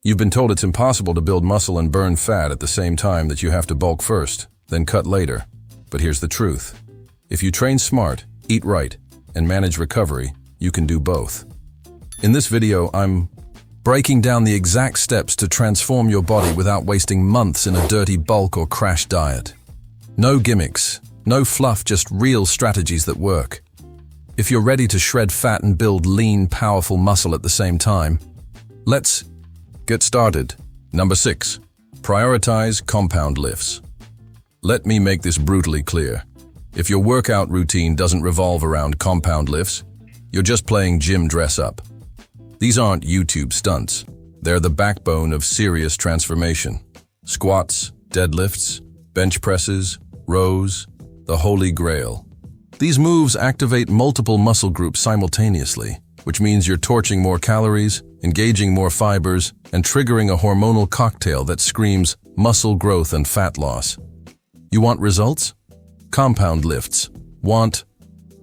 You've been told it's impossible to build muscle and burn fat at the same time, that you have to bulk first, then cut later. But here's the truth. If you train smart, eat right, and manage recovery, you can do both. In this video, I'm breaking down the exact steps to transform your body without wasting months in a dirty bulk or crash diet. No gimmicks, no fluff, just real strategies that work. If you're ready to shred fat and build lean, powerful muscle at the same time, let's get started. Number 6. Prioritize compound lifts. Let me make this brutally clear. If your workout routine doesn't revolve around compound lifts, you're just playing gym dress up. These aren't YouTube stunts. They're the backbone of serious transformation. Squats, deadlifts, bench presses, rows, the holy grail. These moves activate multiple muscle groups simultaneously, which means you're torching more calories, engaging more fibers, and triggering a hormonal cocktail that screams muscle growth and fat loss. You want results? Compound lifts. Want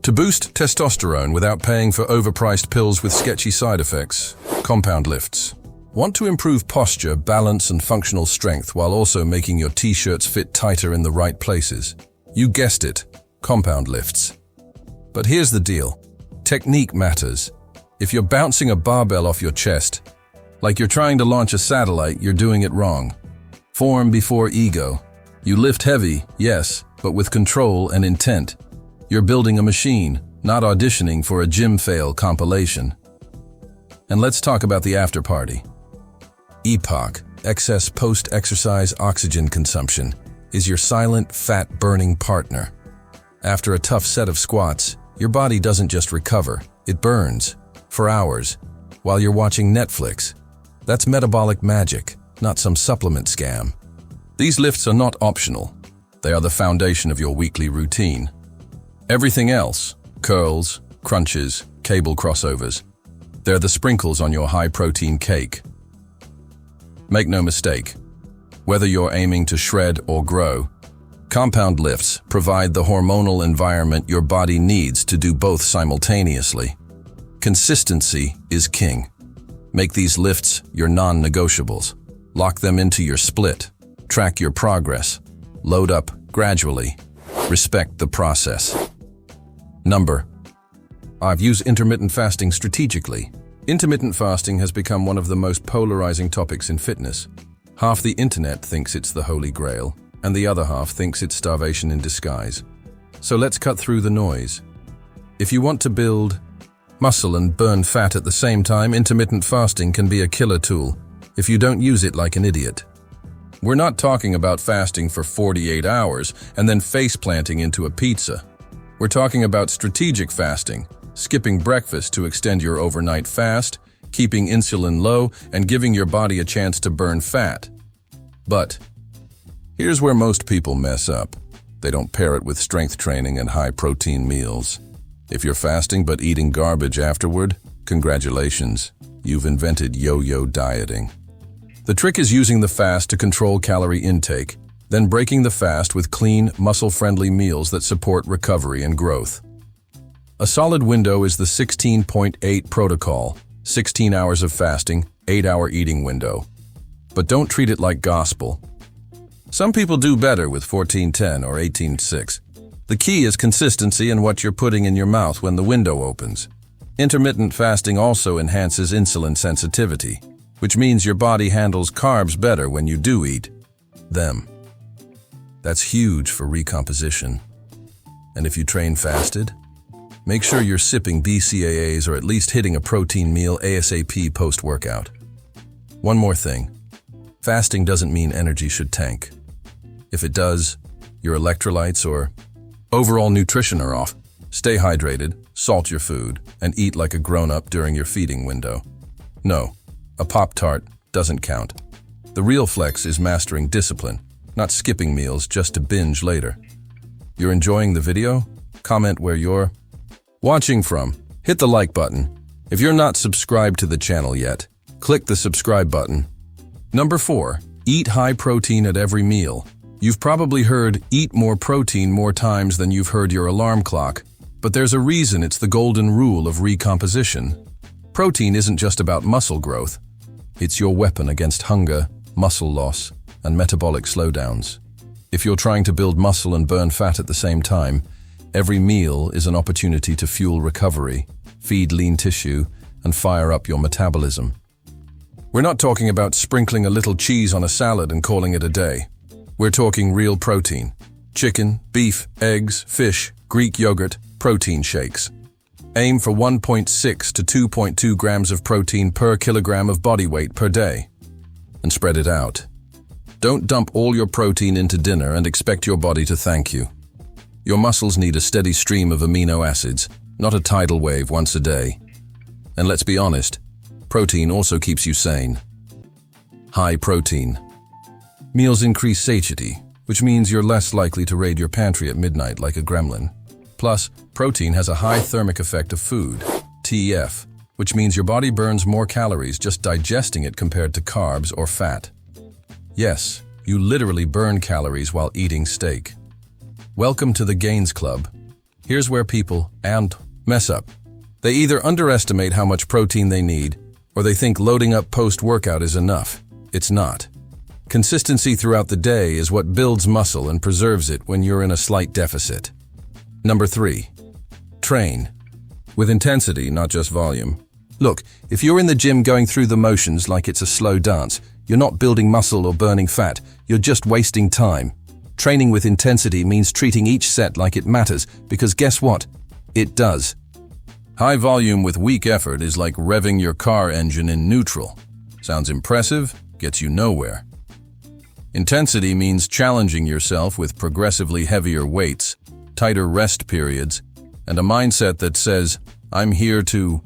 to boost testosterone without paying for overpriced pills with sketchy side effects? Compound lifts. Want to improve posture, balance, and functional strength while also making your t-shirts fit tighter in the right places? You guessed it, compound lifts. But here's the deal. Technique matters. If you're bouncing a barbell off your chest, like you're trying to launch a satellite, you're doing it wrong. Form before ego. You lift heavy, yes, but with control and intent. You're building a machine, not auditioning for a gym fail compilation. And let's talk about the after party. EPOC, excess post-exercise oxygen consumption, is your silent, fat-burning partner. After a tough set of squats, your body doesn't just recover, it burns. For hours, while you're watching Netflix. That's metabolic magic, not some supplement scam. These lifts are not optional. They are the foundation of your weekly routine. Everything else, curls, crunches, cable crossovers, they're the sprinkles on your high-protein cake. Make no mistake, whether you're aiming to shred or grow, compound lifts provide the hormonal environment your body needs to do both simultaneously. Consistency is king. Make these lifts your non-negotiables. Lock them into your split. Track your progress. Load up gradually. Respect the process. Number 5. Use intermittent fasting strategically. Intermittent fasting has become one of the most polarizing topics in fitness. Half the internet thinks it's the holy grail, and the other half thinks it's starvation in disguise. So let's cut through the noise. If you want to build muscle and burn fat at the same time, intermittent fasting can be a killer tool if you don't use it like an idiot. We're not talking about fasting for 48 hours and then face planting into a pizza. We're talking about strategic fasting, skipping breakfast to extend your overnight fast, keeping insulin low, and giving your body a chance to burn fat. But here's where most people mess up. They don't pair it with strength training and high-protein meals. If you're fasting but eating garbage afterward, congratulations, you've invented yo-yo dieting. The trick is using the fast to control calorie intake, then breaking the fast with clean, muscle-friendly meals that support recovery and growth. A solid window is the 16.8 protocol, 16 hours of fasting, 8-hour eating window. But don't treat it like gospel. Some people do better with 14-10 or 18-6. The key is consistency and what you're putting in your mouth when the window opens. Intermittent fasting also enhances insulin sensitivity, which means your body handles carbs better when you do eat them. That's huge for recomposition. And if you train fasted, make sure you're sipping BCAAs or at least hitting a protein meal ASAP post-workout. One more thing. Fasting doesn't mean energy should tank. If it does, your electrolytes or overall nutrition are off. Stay hydrated, salt your food, and eat like a grown-up during your feeding window. No, a Pop-Tart doesn't count. The real flex is mastering discipline, not skipping meals just to binge later. You're enjoying the video? Comment where you're watching from. Hit the like button. If you're not subscribed to the channel yet, click the subscribe button. Number 4. Eat high protein at every meal. You've probably heard eat more protein more times than you've heard your alarm clock, but there's a reason it's the golden rule of recomposition. Protein isn't just about muscle growth. It's your weapon against hunger, muscle loss, and metabolic slowdowns. If you're trying to build muscle and burn fat at the same time, every meal is an opportunity to fuel recovery, feed lean tissue, and fire up your metabolism. We're not talking about sprinkling a little cheese on a salad and calling it a day. We're talking real protein. Chicken, beef, eggs, fish, Greek yogurt, protein shakes. Aim for 1.6 to 2.2 grams of protein per kilogram of body weight per day. And spread it out. Don't dump all your protein into dinner and expect your body to thank you. Your muscles need a steady stream of amino acids, not a tidal wave once a day. And let's be honest, protein also keeps you sane. High protein. Meals increase satiety, which means you're less likely to raid your pantry at midnight like a gremlin. Plus, protein has a high thermic effect of food, TEF, which means your body burns more calories just digesting it compared to carbs or fat. Yes, you literally burn calories while eating steak. Welcome to the Gains Club. Here's where people mess up. They either underestimate how much protein they need, or they think loading up post-workout is enough. It's not. Consistency throughout the day is what builds muscle and preserves it when you're in a slight deficit. Number 3. Train. With intensity, not just volume. Look, if you're in the gym going through the motions like it's a slow dance, you're not building muscle or burning fat, you're just wasting time. Training with intensity means treating each set like it matters, because guess what? It does. High volume with weak effort is like revving your car engine in neutral. Sounds impressive, gets you nowhere. Intensity means challenging yourself with progressively heavier weights, tighter rest periods, and a mindset that says, I'm here to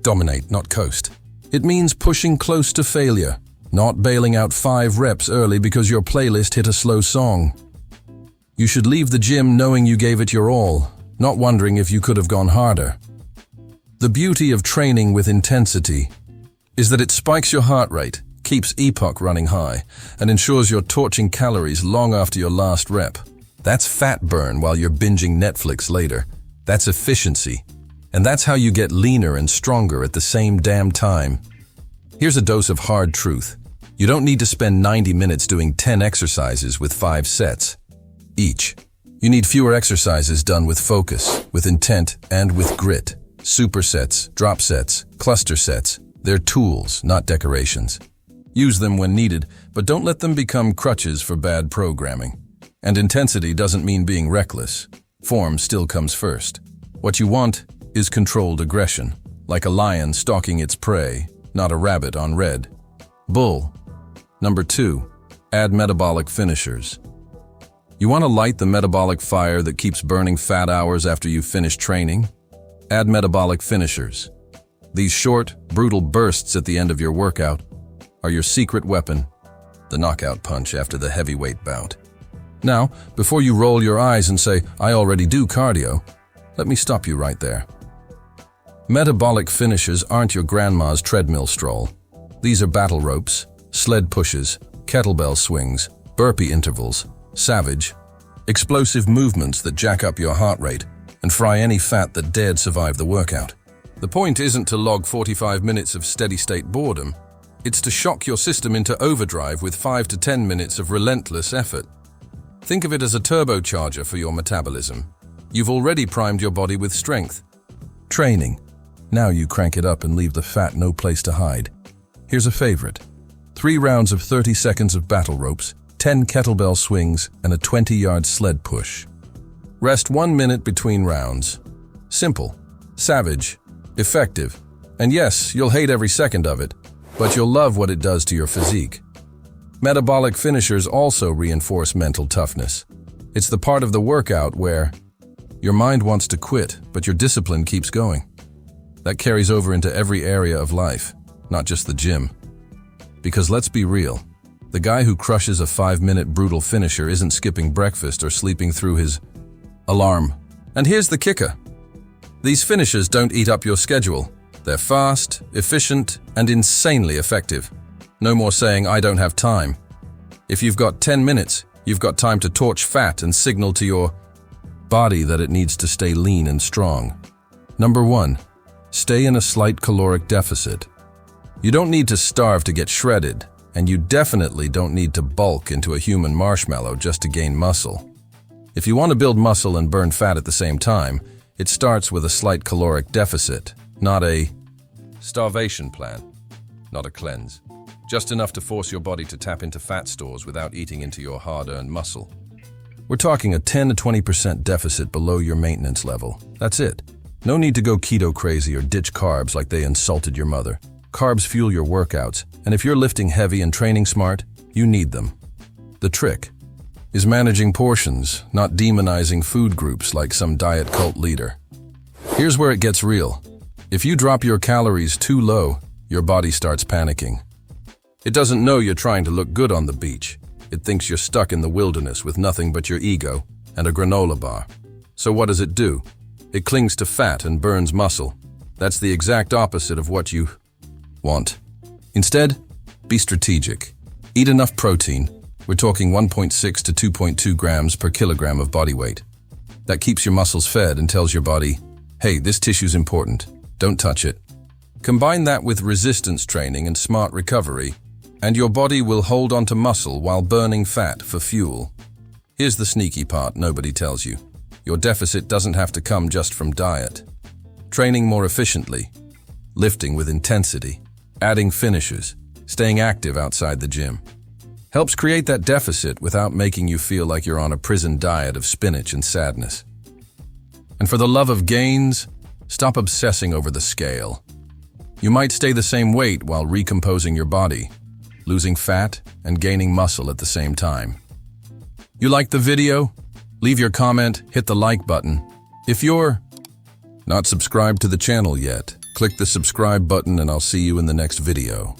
dominate, not coast. It means pushing close to failure, not bailing out 5 reps early because your playlist hit a slow song. You should leave the gym knowing you gave it your all, not wondering if you could have gone harder. The beauty of training with intensity is that it spikes your heart rate, keeps EPOC running high, and ensures you're torching calories long after your last rep. That's fat burn while you're binging Netflix later. That's efficiency. And that's how you get leaner and stronger at the same damn time. Here's a dose of hard truth. You don't need to spend 90 minutes doing 10 exercises with 5 sets each. You need fewer exercises done with focus, with intent, and with grit. Supersets, drop sets, cluster sets. They're tools, not decorations. Use them when needed, but don't let them become crutches for bad programming. And intensity doesn't mean being reckless. Form still comes first. What you want is controlled aggression, like a lion stalking its prey, not a rabbit on red. Bull. Number 2, add metabolic finishers. You want to light the metabolic fire that keeps burning fat hours after you've finished training? Add metabolic finishers. These short, brutal bursts at the end of your workout are your secret weapon, the knockout punch after the heavyweight bout. Now, before you roll your eyes and say, I already do cardio, let me stop you right there. Metabolic finishers aren't your grandma's treadmill stroll. These are battle ropes, sled pushes, kettlebell swings, burpee intervals, savage, explosive movements that jack up your heart rate and fry any fat that dared survive the workout. The point isn't to log 45 minutes of steady-state boredom. It's to shock your system into overdrive with 5 to 10 minutes of relentless effort. Think of it as a turbocharger for your metabolism. You've already primed your body with strength. Training. Now you crank it up and leave the fat no place to hide. Here's a favorite. 3 rounds of 30 seconds of battle ropes, 10 kettlebell swings, and a 20-yard sled push. Rest 1 minute between rounds. Simple, savage, effective, and yes, you'll hate every second of it, but you'll love what it does to your physique. Metabolic finishers also reinforce mental toughness. It's the part of the workout where your mind wants to quit, but your discipline keeps going. That carries over into every area of life, not just the gym. Because let's be real, the guy who crushes a 5-minute brutal finisher isn't skipping breakfast or sleeping through his alarm. And here's the kicker. These finishers don't eat up your schedule. They're fast, efficient, and insanely effective. No more saying, I don't have time. If you've got 10 minutes, you've got time to torch fat and signal to your body that it needs to stay lean and strong. Number 1, stay in a slight caloric deficit. You don't need to starve to get shredded, and you definitely don't need to bulk into a human marshmallow just to gain muscle. If you want to build muscle and burn fat at the same time, it starts with a slight caloric deficit, not a starvation plan, not a cleanse. Just enough to force your body to tap into fat stores without eating into your hard-earned muscle. We're talking a 10 to 20% deficit below your maintenance level. That's it. No need to go keto crazy or ditch carbs like they insulted your mother. Carbs fuel your workouts, and if you're lifting heavy and training smart, you need them. The trick is managing portions, not demonizing food groups like some diet cult leader. Here's where it gets real. If you drop your calories too low, your body starts panicking. It doesn't know you're trying to look good on the beach. It thinks you're stuck in the wilderness with nothing but your ego and a granola bar. So what does it do? It clings to fat and burns muscle. That's the exact opposite of what you want. Instead, be strategic. Eat enough protein. We're talking 1.6 to 2.2 grams per kilogram of body weight. That keeps your muscles fed and tells your body, hey, this tissue's important. Don't touch it. Combine that with resistance training and smart recovery, and your body will hold onto muscle while burning fat for fuel. Here's the sneaky part nobody tells you. Your deficit doesn't have to come just from diet. Training more efficiently, lifting with intensity, adding finishers, staying active outside the gym helps create that deficit without making you feel like you're on a prison diet of spinach and sadness. And for the love of gains, stop obsessing over the scale. You might stay the same weight while recomposing your body, losing fat and gaining muscle at the same time. You liked the video? Leave your comment, hit the like button. If you're not subscribed to the channel yet, click the subscribe button and I'll see you in the next video.